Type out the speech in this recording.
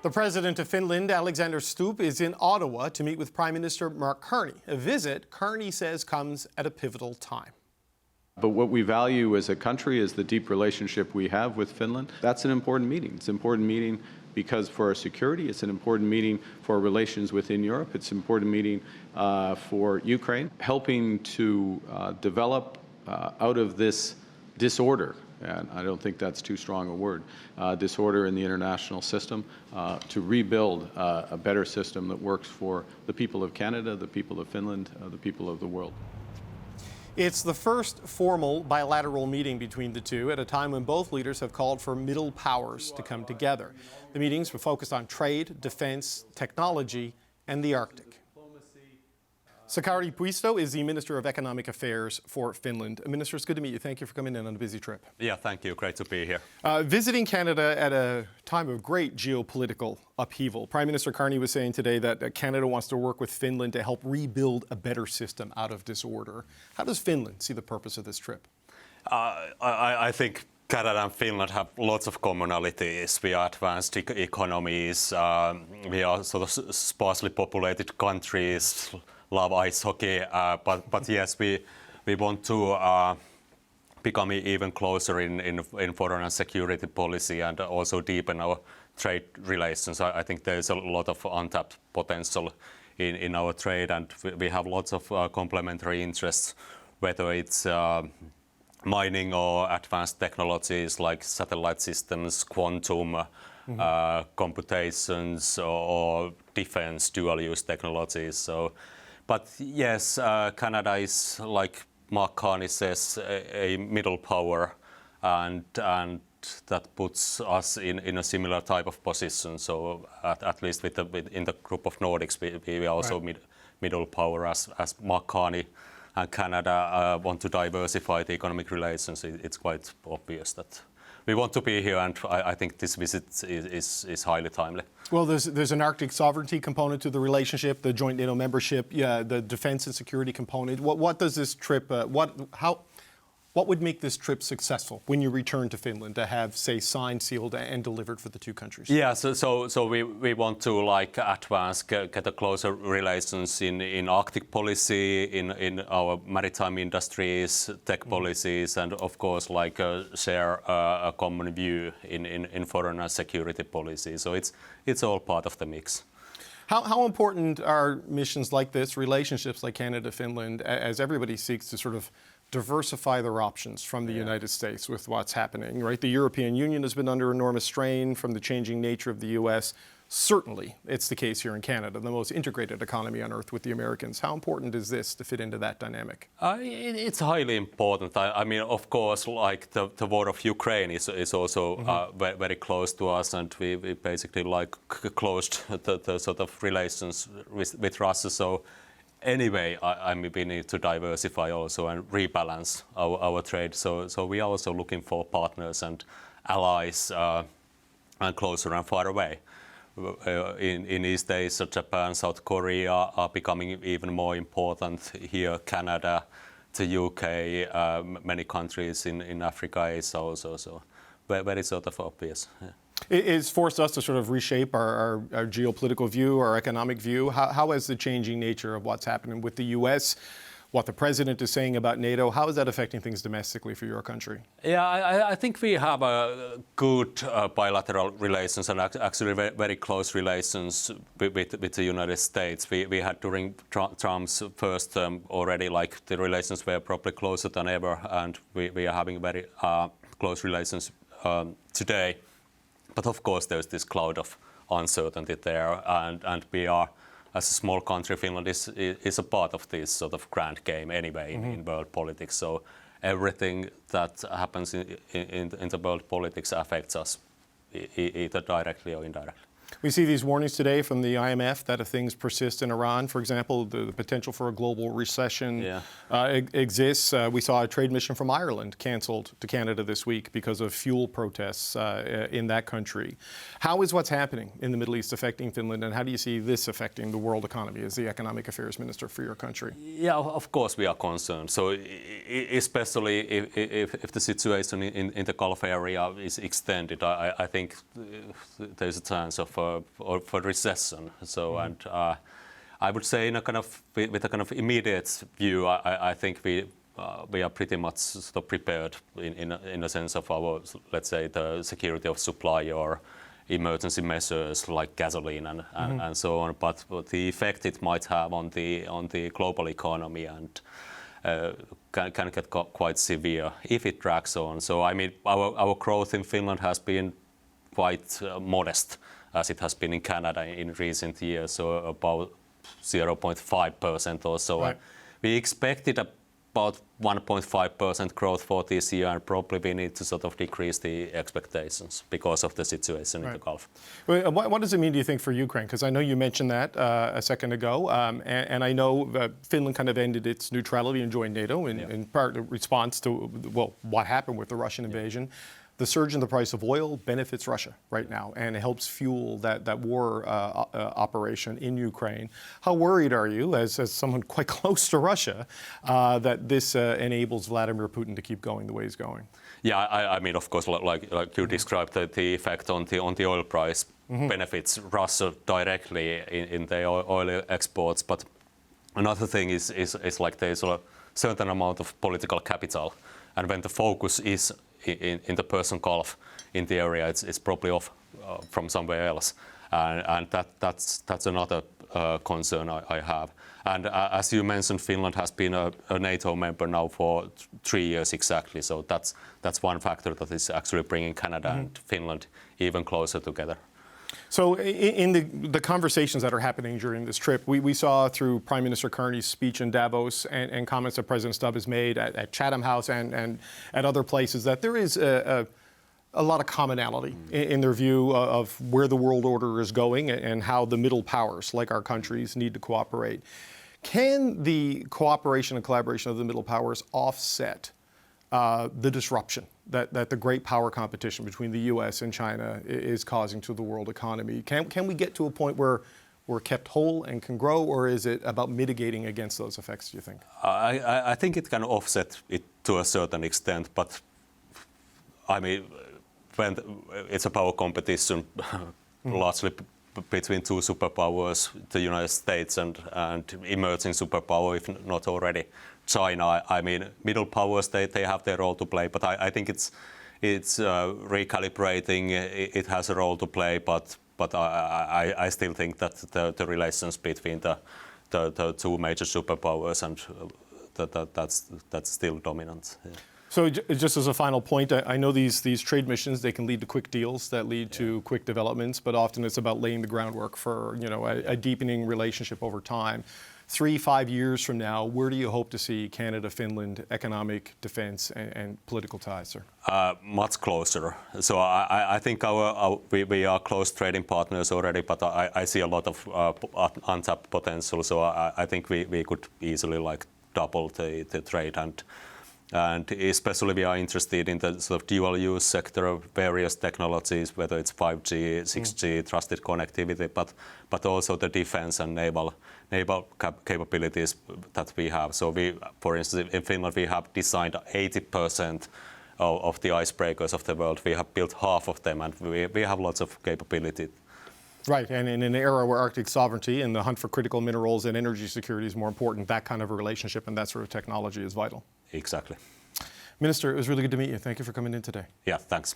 The president of Finland, Alexander Stubb, is in Ottawa to meet with Prime Minister Mark Carney, a visit Carney says comes at a pivotal time. But what we value as a country is the deep relationship we have with Finland. That's an important meeting. It's an important meeting because for our security, it's an important meeting for our relations within Europe, it's an important meeting for Ukraine, helping to develop out of this disorder, and I don't think that's too strong a word, disorder in the international system, to rebuild a better system that works for the people of Canada, the people of Finland, the people of the world. It's the first formal bilateral meeting between the two at a time when both leaders have called for middle powers to come together. The meetings were focused on trade, defense, technology, and the Arctic. Sakari Puisto is the Minister of Economic Affairs for Finland. Minister, it's good to meet you. Thank you for coming in on a busy trip. Yeah, thank you. Great to be here. Visiting Canada at a time of great geopolitical upheaval. Prime Minister Carney was saying today that Canada wants to work with Finland to help rebuild a better system out of disorder. How does Finland see the purpose of this trip? I think Canada and Finland have lots of commonalities. We are advanced economies. We are sort of sparsely populated countries. Love ice hockey, but yes, we want to become even closer in foreign and security policy and also deepen our trade relations. I think there is a lot of untapped potential in our trade, and we have lots of complementary interests, whether it's mining or advanced technologies like satellite systems, quantum, computations, or defense dual-use technologies. So. But yes, Canada is, like Mark Carney says, a middle power, and that puts us in a similar type of position. So at least in the group of Nordics, we are also middle power, as Mark Carney and Canada want to diversify the economic relations. It's quite obvious that we want to be here, and I think this visit is highly timely. Well, there's an Arctic sovereignty component to the relationship, the joint NATO membership, the defense and security component. What does this trip? What would make this trip successful when you return to Finland to have, say, signed, sealed, and delivered for the two countries? Yeah, so we want to advance, get a closer relations in Arctic policy, in our maritime industries, tech policies, and of course share a common view in foreign and security policy. So it's all part of the mix. How important are missions like this, relationships like Canada-Finland, as everybody seeks to sort of diversify their options from the United States with what's happening, right? The European Union has been under enormous strain from the changing nature of the U.S. Certainly, it's the case here in Canada, the most integrated economy on earth with the Americans. How important is this to fit into that dynamic? It's highly important. I mean, of course, the war of Ukraine is also very close to us, and we basically closed the sort of relations with Russia. So. Anyway, we need to diversify also and rebalance our trade. So we are also looking for partners and allies and closer and far away. In East Asia, Japan, South Korea are becoming even more important. Here, Canada, the UK, many countries in Africa is also so very sort of obvious. Yeah. It's forced us to sort of reshape our geopolitical view, our economic view. How has the changing nature of what's happening with the U.S., what the president is saying about NATO, how is that affecting things domestically for your country? Yeah, I think we have a good bilateral relations and actually very close relations with the United States. We had during Trump's first term already, the relations were probably closer than ever, and we are having very close relations today. But of course, there's this cloud of uncertainty there, and we are, as a small country, Finland is a part of this sort of grand game anyway in world politics. So everything that happens in the world politics affects us, either directly or indirectly. We see these warnings today from the IMF that if things persist in Iran, for example, the potential for a global recession exists. We saw a trade mission from Ireland canceled to Canada this week because of fuel protests in that country. How is what's happening in the Middle East affecting Finland, and how do you see this affecting the world economy as the economic affairs minister for your country? Yeah, of course we are concerned. So especially if the situation in the Gulf area is extended, I think there's a chance of of a recession. So and I would say in a kind of with a kind of immediate view, I think we are pretty much sort of prepared in a sense of our, let's say, the security of supply or emergency measures like gasoline and so on. But the effect it might have on the global economy and can get quite severe if it drags on. So I mean, our growth in Finland has been quite modest, as it has been in Canada in recent years, so about 0.5% or so. Right. We expected about 1.5% growth for this year, and probably we need to sort of decrease the expectations because of the situation in the Gulf. What does it mean, do you think, for Ukraine? Because I know you mentioned that a second ago, and I know Finland kind of ended its neutrality and joined NATO in part response to, well, what happened with the Russian invasion. The surge in the price of oil benefits Russia right now, and it helps fuel that war operation in Ukraine. How worried are you, as someone quite close to Russia, that this enables Vladimir Putin to keep going the way he's going? Yeah, I mean, of course, like you described, the effect on the oil price benefits Russia directly in their oil exports. But another thing is like there's a certain amount of political capital, and when the focus is in the Persian Gulf, in the area, it's probably off from somewhere else, and that's another concern I have. And as you mentioned, Finland has been a NATO member now for 3 years exactly. So that's one factor that is actually bringing Canada and Finland even closer together. So in the conversations that are happening during this trip, we saw through Prime Minister Carney's speech in Davos and comments that President Stubb has made at Chatham House and at other places that there is a lot of commonality in their view of where the world order is going and how the middle powers, like our countries, need to cooperate. Can the cooperation and collaboration of the middle powers offset the disruption that the great power competition between the U.S. and China is causing to the world economy? Can we get to a point where we're kept whole and can grow, or is it about mitigating against those effects, do you think? I think it can offset it to a certain extent, but I mean, when it's a power competition largely between two superpowers, the United States and emerging superpower, if not already China. I mean, middle powers, they have their role to play, but I think it's recalibrating. It has a role to play, but I still think that the relations between the two major superpowers and that's still dominant. Yeah. So just as a final point, I know these trade missions, they can lead to quick deals that lead to quick developments, but often it's about laying the groundwork for a deepening relationship over time. 3-5 years from now, where do you hope to see Canada-Finland economic, defense, and political ties, sir? Much closer. So I think we are close trading partners already, but I see a lot of untapped potential. So I think we could easily like double the trade, and especially we are interested in the sort of dual use sector of various technologies, whether it's 5G, 6G, trusted connectivity, but also the defense and naval capabilities that we have. So we, for instance, in Finland, we have designed 80% of the icebreakers of the world. We have built half of them, and we have lots of capability. Right, and in an era where Arctic sovereignty and the hunt for critical minerals and energy security is more important, that kind of a relationship and that sort of technology is vital. Exactly. Minister, it was really good to meet you. Thank you for coming in today. Yeah, thanks.